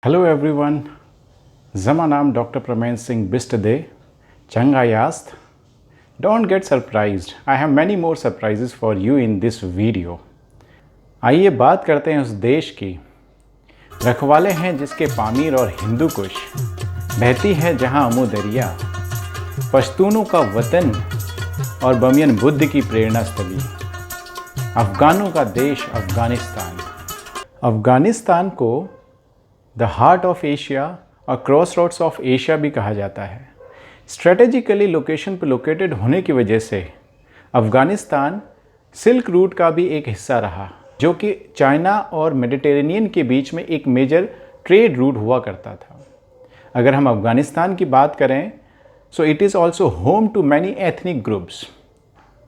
Hello everyone, Zamanam Dr. Pramen Singh Bistade, Changayast. Don't get surprised, I have many more surprises for you in this video. आइए बात करते हैं उस देश की। रखवाले हैं जिसके पामीर और हिंदू कुश, बहती है जहां अमू दरिया, पश्तूनों का वतन और बमियन बुद्ध की प्रेरणा स्थली, अफ़गानों का देश अफ़गानिस्तान। अफ़गानिस्तान को द हार्ट ऑफ एशिया और क्रॉस रोड्स ऑफ एशिया भी कहा जाता है। स्ट्रेटेजिकली लोकेशन पर लोकेटेड होने की वजह से अफ़गानिस्तान सिल्क रूट का भी एक हिस्सा रहा, जो कि चाइना और मेडिटेरेनियन के बीच में एक मेजर ट्रेड रूट हुआ करता था। अगर हम अफ़गानिस्तान की बात करें so it is also home to many ethnic groups,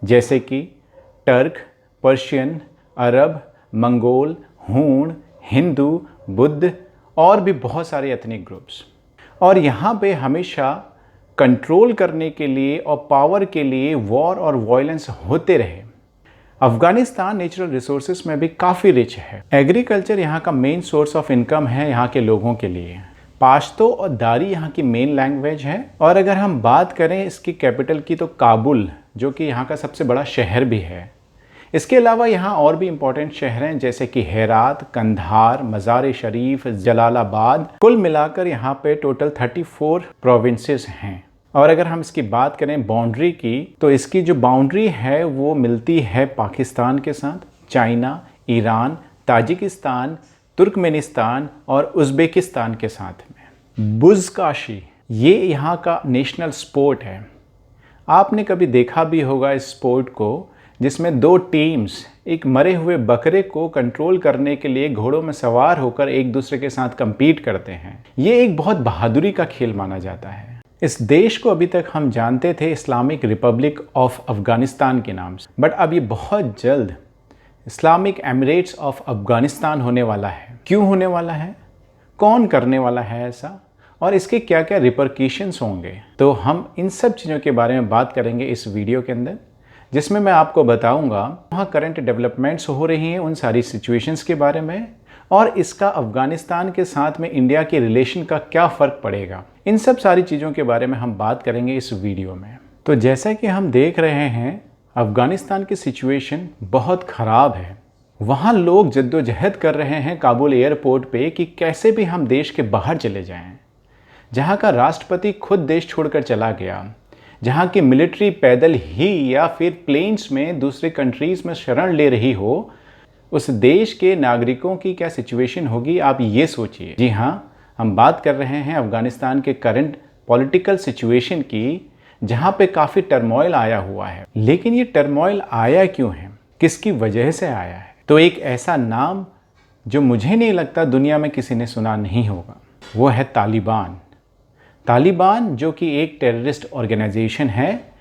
जैसे कि टर्क, पर्शियन, अरब, मंगोल, हूण, हिंदू, बुद्ध और भी बहुत सारे एथनिक ग्रुप्स। और यहाँ पे हमेशा कंट्रोल करने के लिए और पावर के लिए वॉर और वायलेंस होते रहे। अफ़गानिस्तान नेचुरल रिसोर्सेज में भी काफ़ी रिच है। एग्रीकल्चर यहाँ का मेन सोर्स ऑफ इनकम है यहाँ के लोगों के लिए। पाश्तो और दारी यहाँ की मेन लैंग्वेज है। और अगर हम बात करें इसकी कैपिटल की तो काबुल, जो कि यहाँ का सबसे बड़ा शहर भी है। इसके अलावा यहाँ और भी इम्पोर्टेंट शहर हैं जैसे कि हेरात, कंधार, मज़ार शरीफ, जलालाबाद। कुल मिलाकर यहाँ पे टोटल 34 प्रोविंसेस हैं। और अगर हम इसकी बात करें बाउंड्री की तो इसकी जो बाउंड्री है वो मिलती है पाकिस्तान के साथ, चाइना, ईरान, ताजिकिस्तान, तुर्कमेनिस्तान और उज़्बेकिस्तान के साथ में। बुज़काशी ये यहाँ का नेशनल स्पोर्ट है। आपने कभी देखा भी होगा इस स्पोर्ट को, जिसमें दो टीम्स एक मरे हुए बकरे को कंट्रोल करने के लिए घोड़ों में सवार होकर एक दूसरे के साथ compete करते हैं। ये एक बहुत बहादुरी का खेल माना जाता है। इस देश को अभी तक हम जानते थे इस्लामिक रिपब्लिक ऑफ अफ़गानिस्तान के नाम से, बट अब ये बहुत जल्द इस्लामिक एमिरेट्स ऑफ अफ़गानिस्तान होने वाला है। क्यों होने वाला है, कौन करने वाला है ऐसा, और इसके क्या क्या रिपरकशंस होंगे, तो हम इन सब चीज़ों के बारे में बात करेंगे इस वीडियो के अंदर, जिसमें मैं आपको बताऊंगा वहाँ करंट डेवलपमेंट्स हो रही हैं उन सारी सिचुएशंस के बारे में, और इसका अफ़गानिस्तान के साथ में इंडिया के रिलेशन का क्या फ़र्क पड़ेगा। इन सब सारी चीज़ों के बारे में हम बात करेंगे इस वीडियो में। तो जैसा कि हम देख रहे हैं अफ़गानिस्तान की सिचुएशन बहुत ख़राब है। वहाँ लोग जद्दोजहद कर रहे हैं काबुल एयरपोर्ट पे कि कैसे भी हम देश के बाहर चले जाएं। जहाँ का राष्ट्रपति खुद देश छोड़कर चला गया, जहाँ की मिलिट्री पैदल ही या फिर प्लेन्स में दूसरे कंट्रीज़ में शरण ले रही हो, उस देश के नागरिकों की क्या सिचुएशन होगी आप ये सोचिए। जी हाँ, हम बात कर रहे हैं अफ़गानिस्तान के करंट पॉलिटिकल सिचुएशन की, जहाँ पे काफ़ी टर्मोइल आया हुआ है। लेकिन ये टर्मोइल आया क्यों है, किसकी वजह से आया है? तो एक ऐसा नाम जो मुझे नहीं लगता दुनिया में किसी ने सुना नहीं होगा, वो है तालिबान। तालिबान जो कि एक टेररिस्ट ऑर्गेनाइजेशन है,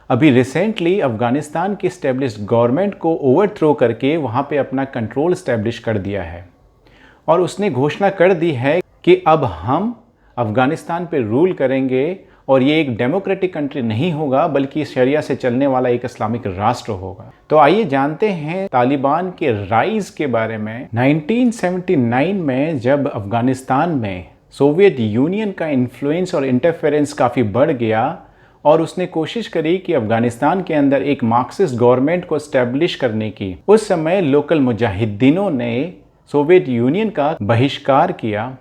अभी रिसेंटली अफ़गानिस्तान की इस्टेब्लिश्ड गवर्नमेंट को ओवरथ्रो करके वहाँ पे अपना कंट्रोल इस्टेब्लिश कर दिया है। और उसने घोषणा कर दी है कि अब हम अफ़गानिस्तान पे रूल करेंगे और ये एक डेमोक्रेटिक कंट्री नहीं होगा बल्कि शरिया से चलने वाला एक इस्लामिक राष्ट्र होगा। तो आइए जानते हैं तालिबान के राइज़ के बारे में। 1979 में जब अफ़गानिस्तान में सोवियत यूनियन का इन्फ्लुएंस और इंटरफेरेंस काफ़ी बढ़ गया और उसने कोशिश करी कि अफ़गानिस्तान के अंदर एक मार्क्सिस्ट गवर्नमेंट को इस्टेब्लिश करने की, उस समय लोकल मुजाहिदीनों ने सोवियत यूनियन का बहिष्कार किया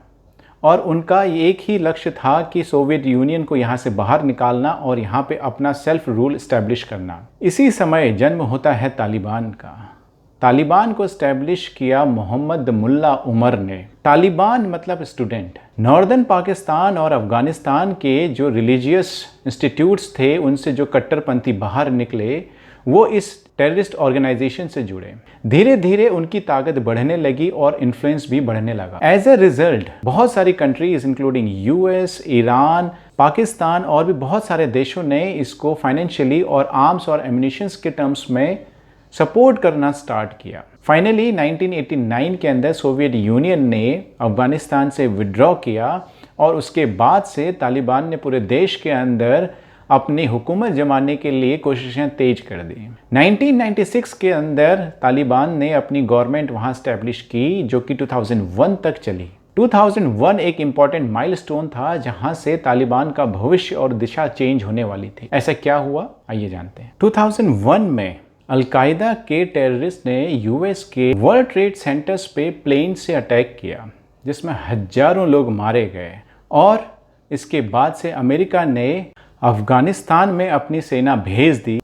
और उनका एक ही लक्ष्य था कि सोवियत यूनियन को यहाँ से बाहर निकालना और यहाँ पे अपना सेल्फ रूल इस्टेब्लिश करना। इसी समय जन्म होता है तालिबान का। तालिबान को इस्टेब्लिश किया मोहम्मद मुल्ला उमर ने। तालिबान मतलब स्टूडेंट। नॉर्दर्न पाकिस्तान और अफ़गानिस्तान के जो रिलीजियस इंस्टीट्यूट्स थे उनसे जो कट्टरपंथी बाहर निकले वो इस टेररिस्ट ऑर्गेनाइजेशन से जुड़े। धीरे धीरे उनकी ताकत बढ़ने लगी और इन्फ्लुएंस भी बढ़ने लगा। एज ए रिजल्ट बहुत सारी countries including US, Iran, Pakistan और भी बहुत सारे देशों ने इसको फाइनेंशियली और आर्म्स और एम्युनिशंस के टर्म्स में सपोर्ट करना स्टार्ट किया। फाइनली 1989 के अंदर सोवियत यूनियन ने अफ़गानिस्तान से विड्रॉ किया और उसके बाद से तालिबान ने पूरे देश के अंदर अपनी हुकूमत जमाने के लिए कोशिशें तेज कर दी। 1996 के अंदर तालिबान ने अपनी गवर्नमेंट वहाँ इस्टेब्लिश की जो कि 2001 तक चली। 2001 एक इंपॉर्टेंट माइलस्टोन था जहां से तालिबान का भविष्य और दिशा चेंज होने वाली थी। ऐसा क्या हुआ, आइए जानते हैं। 2001 में अलकायदा के टेररिस्ट ने यूएस के वर्ल्ड ट्रेड सेंटर्स पे प्लेन से अटैक किया, जिसमें हजारों लोग मारे गए। और इसके बाद से अमेरिका ने अफगानिस्तान में अपनी सेना भेज दी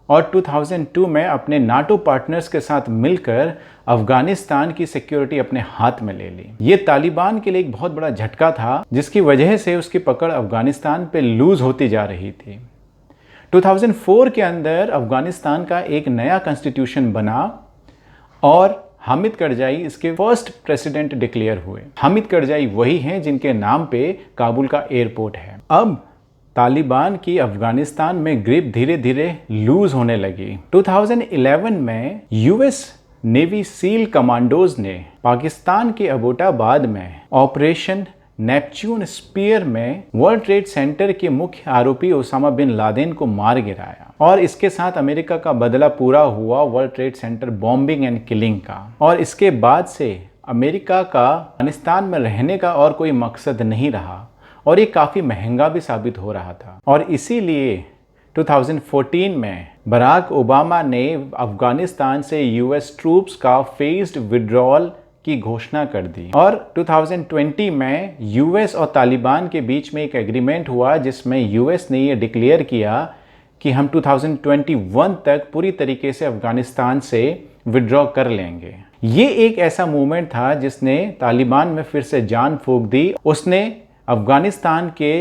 और 2002 में अपने नाटो पार्टनर्स के साथ मिलकर अफगानिस्तान की सिक्योरिटी अपने हाथ में ले ली। ये तालिबान के लिए एक बहुत बड़ा झटका था, जिसकी वजह से उसकी पकड़ अफगानिस्तान पे लूज होती जा रही थी। 2004 के अंदर अफगानिस्तान का एक नया कॉन्स्टिट्यूशन बना और हामिद करजाई इसके फर्स्ट प्रेसिडेंट डिक्लेयर हुए। हामिद करजाई वही हैं जिनके नाम पे काबुल का एयरपोर्ट है। अब तालिबान की अफगानिस्तान में ग्रिप धीरे धीरे लूज होने लगी। 2011 में यूएस नेवी सील कमांडोज ने पाकिस्तान के अबोटाबाद में ऑपरेशन नेपच्यून स्पीयर में वर्ल्ड ट्रेड सेंटर के मुख्य आरोपी ओसामा बिन लादेन को मार गिराया। और इसके साथ अमेरिका का बदला पूरा हुआ world trade centre bombing and killing का। और इसके बाद से अमेरिका का अफगानिस्तान में रहने का और कोई मकसद नहीं रहा और ये काफ़ी महंगा भी साबित हो रहा था। और इसीलिए 2014 में बराक ओबामा ने अफगानिस्तान से यूएस ट्रूप्स का फेज्ड विड्रॉल की घोषणा कर दी। और 2020 में यूएस और तालिबान के बीच में एक एग्रीमेंट हुआ, जिसमें यूएस ने ये डिक्लेयर किया कि हम 2021 तक पूरी तरीके से अफगानिस्तान से विड्रॉ कर लेंगे। ये एक ऐसा मूवमेंट था जिसने तालिबान में फिर से जान फूंक दी। उसने अफगानिस्तान के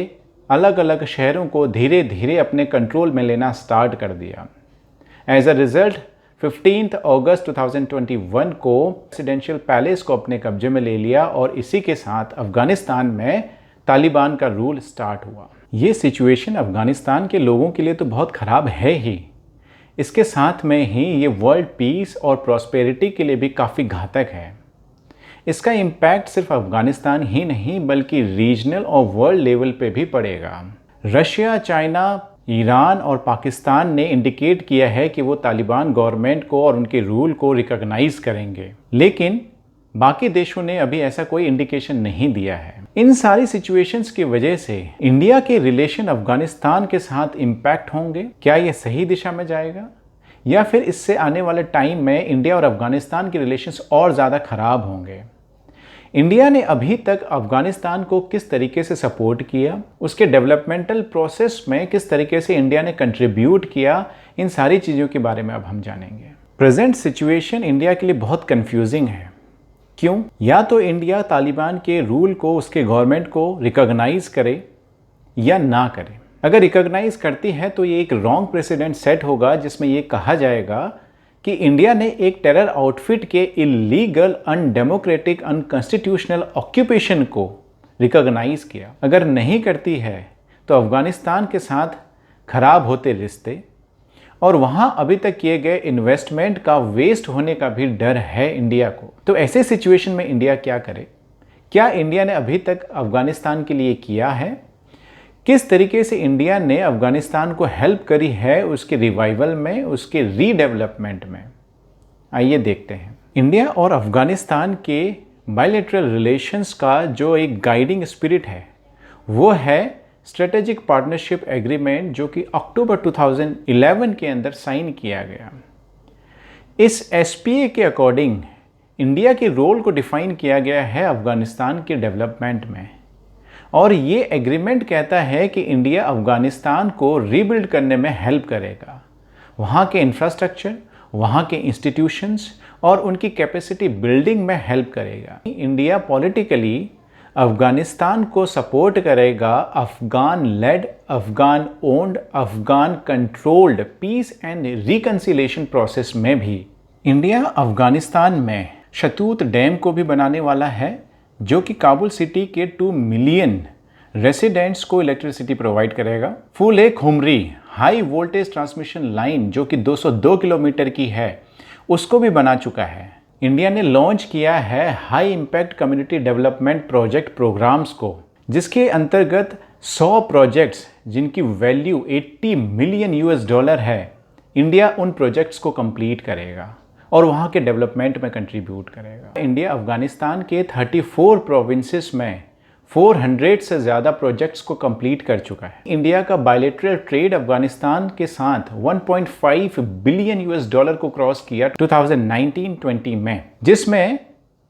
अलग अलग शहरों को धीरे धीरे अपने कंट्रोल में लेना स्टार्ट कर दिया। एज अ रिजल्ट 15 अगस्त 2021 को प्रेसिडेंशियल पैलेस को अपने कब्जे में ले लिया और इसी के साथ अफगानिस्तान में तालिबान का रूल स्टार्ट हुआ। ये सिचुएशन अफगानिस्तान के लोगों के लिए तो बहुत ख़राब है ही, इसके साथ में ही ये वर्ल्ड पीस और प्रॉस्पेरिटी के लिए भी काफ़ी घातक है। इसका इम्पैक्ट सिर्फ अफगानिस्तान ही नहीं बल्कि रीजनल और वर्ल्ड लेवल पे भी पड़ेगा। रशिया, चाइना, ईरान और पाकिस्तान ने इंडिकेट किया है कि वो तालिबान गवर्नमेंट को और उनके रूल को रिकॉग्नाइज करेंगे, लेकिन बाकी देशों ने अभी ऐसा कोई इंडिकेशन नहीं दिया है। इन सारी सिचुएशंस की वजह से इंडिया के रिलेशन अफगानिस्तान के साथ इम्पैक्ट होंगे। क्या ये सही दिशा में जाएगा या फिर इससे आने वाले टाइम में इंडिया और अफगानिस्तान के रिलेशंस और ज़्यादा खराब होंगे? इंडिया ने अभी तक अफगानिस्तान को किस तरीके से सपोर्ट किया, उसके डेवलपमेंटल प्रोसेस में किस तरीके से इंडिया ने कंट्रीब्यूट किया, इन सारी चीज़ों के बारे में अब हम जानेंगे। प्रेजेंट सिचुएशन इंडिया के लिए बहुत कंफ्यूजिंग है। क्यों? या तो इंडिया तालिबान के रूल को, उसके गवर्नमेंट को रिकॉग्नाइज करे या ना करे। अगर रिकॉग्नाइज करती है तो ये एक रॉन्ग प्रेसिडेंट सेट होगा, जिसमें ये कहा जाएगा कि इंडिया ने एक टेरर आउटफिट के इलीगल, अनडेमोक्रेटिक, अनकॉन्स्टिट्यूशनल ऑक्यूपेशन को रिकॉग्नाइज किया। अगर नहीं करती है तो अफगानिस्तान के साथ खराब होते रिश्ते और वहाँ अभी तक किए गए इन्वेस्टमेंट का वेस्ट होने का भी डर है इंडिया को। तो ऐसे सिचुएशन में इंडिया क्या करे? क्या इंडिया ने अभी तक अफगानिस्तान के लिए किया है? किस तरीके से इंडिया ने अफगानिस्तान को हेल्प करी है उसके रिवाइवल में, उसके रीडेवलपमेंट में? आइए देखते हैं। इंडिया और अफगानिस्तान के बायलैटरल रिलेशंस का जो एक गाइडिंग स्पिरिट है वो है स्ट्रेटेजिक पार्टनरशिप एग्रीमेंट, जो कि अक्टूबर 2011 के अंदर साइन किया गया। इस एसपीए के अकॉर्डिंग इंडिया के रोल को डिफाइन किया गया है अफगानिस्तान के डेवलपमेंट में, और ये एग्रीमेंट कहता है कि इंडिया अफगानिस्तान को रीबिल्ड करने में हेल्प करेगा। वहाँ के इंफ्रास्ट्रक्चर, वहाँ के इंस्टीट्यूशंस और उनकी कैपेसिटी बिल्डिंग में हेल्प करेगा। इंडिया पॉलिटिकली अफगानिस्तान को सपोर्ट करेगा Afghan led, Afghan owned, Afghan controlled peace and reconciliation process में भी। इंडिया अफगानिस्तान में शतूत डैम को भी बनाने वाला है, जो कि काबुल सिटी के 2 मिलियन रेसिडेंट्स को इलेक्ट्रिसिटी प्रोवाइड करेगा। फूले खुमरी हाई वोल्टेज ट्रांसमिशन लाइन, जो कि 202 किलोमीटर की है, उसको भी बना चुका है। इंडिया ने लॉन्च किया है high impact community development project programmes को, जिसके अंतर्गत 100 प्रोजेक्ट्स जिनकी वैल्यू $80 मिलियन है, इंडिया उन प्रोजेक्ट्स को कंप्लीट करेगा। और वहाँ के डेवलपमेंट में कंट्रीब्यूट करेगा। इंडिया अफगानिस्तान के 34 प्रोविंसेस में 400 से ज़्यादा प्रोजेक्ट्स को कंप्लीट कर चुका है। इंडिया का बायलैटरल ट्रेड अफगानिस्तान के साथ 1.5 बिलियन यूएस डॉलर को क्रॉस किया 2019-20 में, जिसमें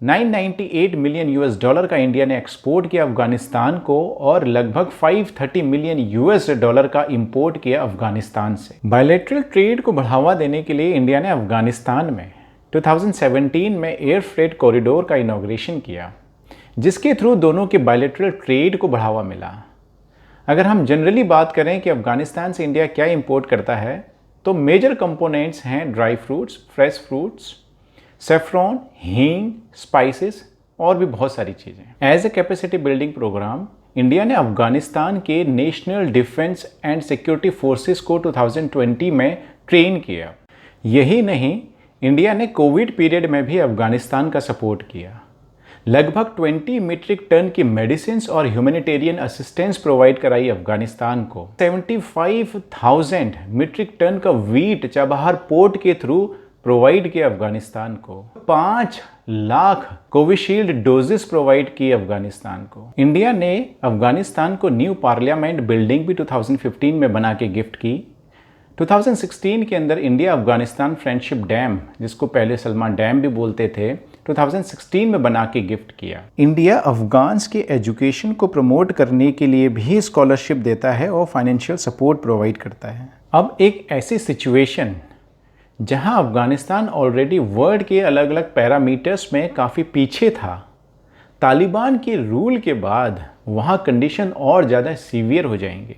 998 मिलियन यूएस डॉलर का इंडिया ने एक्सपोर्ट किया अफगानिस्तान को और लगभग 530 मिलियन यूएस डॉलर का इंपोर्ट किया अफगानिस्तान से। बायलैटरल ट्रेड को बढ़ावा देने के लिए इंडिया ने अफगानिस्तान में 2017 में एयर फ्रेट कॉरिडोर का इनॉग्रेशन किया, जिसके थ्रू दोनों के बायलैटरल ट्रेड को बढ़ावा मिला। अगर हम जनरली बात करें कि अफगानिस्तान से इंडिया क्या इंपोर्ट करता है, तो मेजर कंपोनेंट्स हैं dry fruits, fresh fruits, saffron, हींग, स्पाइसेस और भी बहुत सारी चीज़ें। As a capacity building programme India ने अफगानिस्तान के national defence and security forces को 2020 में ट्रेन किया। यही नहीं, इंडिया ने कोविड पीरियड में भी अफगानिस्तान का सपोर्ट किया। लगभग 20 मीट्रिक टन की मेडिसिन और ह्यूमैनिटेरियन असिस्टेंस प्रोवाइड कराई अफगानिस्तान को। 75,000 मीट्रिक टन का वीट चाबहार पोर्ट के थ्रू प्रोवाइड किया अफगानिस्तान को। 5 लाख कोविशील्ड डोजेस प्रोवाइड किए अफगानिस्तान को। इंडिया ने अफगानिस्तान को न्यू पार्लियामेंट बिल्डिंग भी 2015 में बना के गिफ्ट की। 2016 के अंदर इंडिया अफगानिस्तान फ्रेंडशिप डैम, जिसको पहले सलमान डैम भी बोलते थे, 2016 में बना के गिफ्ट किया। इंडिया अफगान्स के एजुकेशन को प्रमोट करने के लिए भी स्कॉलरशिप देता है और फाइनेंशियल सपोर्ट प्रोवाइड करता है। अब एक ऐसी सिचुएशन जहां अफगानिस्तान ऑलरेडी वर्ल्ड के अलग अलग पैरामीटर्स में काफ़ी पीछे था, तालिबान के रूल के बाद वहां कंडीशन और ज़्यादा सीवियर हो जाएंगे।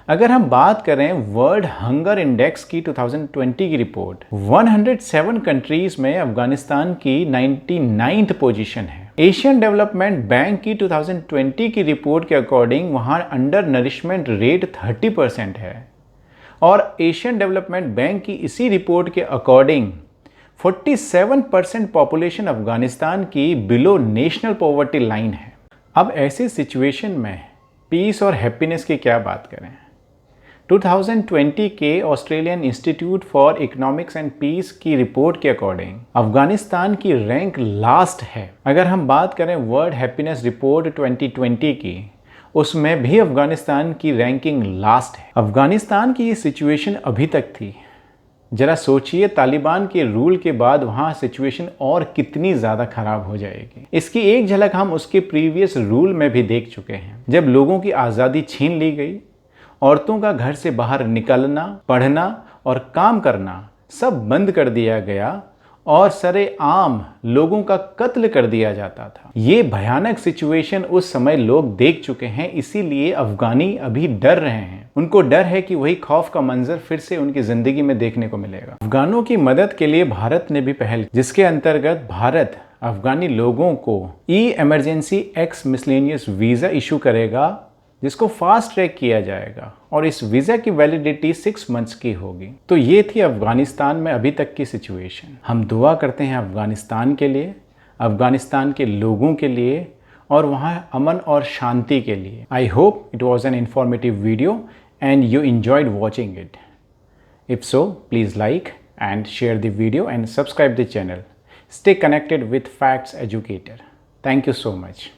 अगर हम बात करें वर्ल्ड हंगर इंडेक्स की 2020 की रिपोर्ट, 107 कंट्रीज में अफगानिस्तान की 99th पोजीशन है। एशियन डेवलपमेंट बैंक की 2020 की रिपोर्ट के अकॉर्डिंग वहां अंडर नरिशमेंट रेट 30% है और एशियन डेवलपमेंट बैंक की इसी रिपोर्ट के अकॉर्डिंग 47% पॉपुलेशन अफगानिस्तान की बिलो नेशनल पॉवर्टी लाइन है। अब ऐसी सिचुएशन में पीस और हैप्पीनेस की क्या बात करें। 2020 के Australian institute for economics and peace की रिपोर्ट के अकॉर्डिंग अफगानिस्तान की रैंक लास्ट है। अगर हम बात करें वर्ल्ड हैप्पीनेस रिपोर्ट 2020 की, उसमें भी अफगानिस्तान की रैंकिंग लास्ट है। अफगानिस्तान की ये सिचुएशन अभी तक थी। जरा सोचिए तालिबान के रूल के बाद वहाँ सिचुएशन और कितनी ज़्यादा ख़राब हो जाएगी। इसकी एक झलक हम उसके प्रीवियस रूल में भी देख चुके हैं, जब लोगों की आज़ादी छीन ली गई, औरतों का घर से बाहर निकलना, पढ़ना और काम करना सब बंद कर दिया गया और सरेआम लोगों का कत्ल कर दिया जाता था। ये भयानक सिचुएशन उस समय लोग देख चुके हैं, इसीलिए अफगानी अभी डर रहे हैं। उनको डर है कि वही खौफ का मंजर फिर से उनकी जिंदगी में देखने को मिलेगा। अफगानों की मदद के लिए भारत ने भी पहल, जिसके अंतर्गत भारत अफगानी लोगों को emergency x miscellaneous visa issue करेगा, जिसको फास्ट ट्रैक किया जाएगा और इस वीज़ा की वैलिडिटी 6 मंथ्स की होगी। तो ये थी अफगानिस्तान में अभी तक की सिचुएशन। हम दुआ करते हैं अफगानिस्तान के लिए, अफगानिस्तान के लोगों के लिए और वहाँ अमन और शांति के लिए। I hope it was an informative video and you enjoyed watching it. If so, please like and share the video and subscribe the channel. Stay connected with Facts Educator. Thank you so much.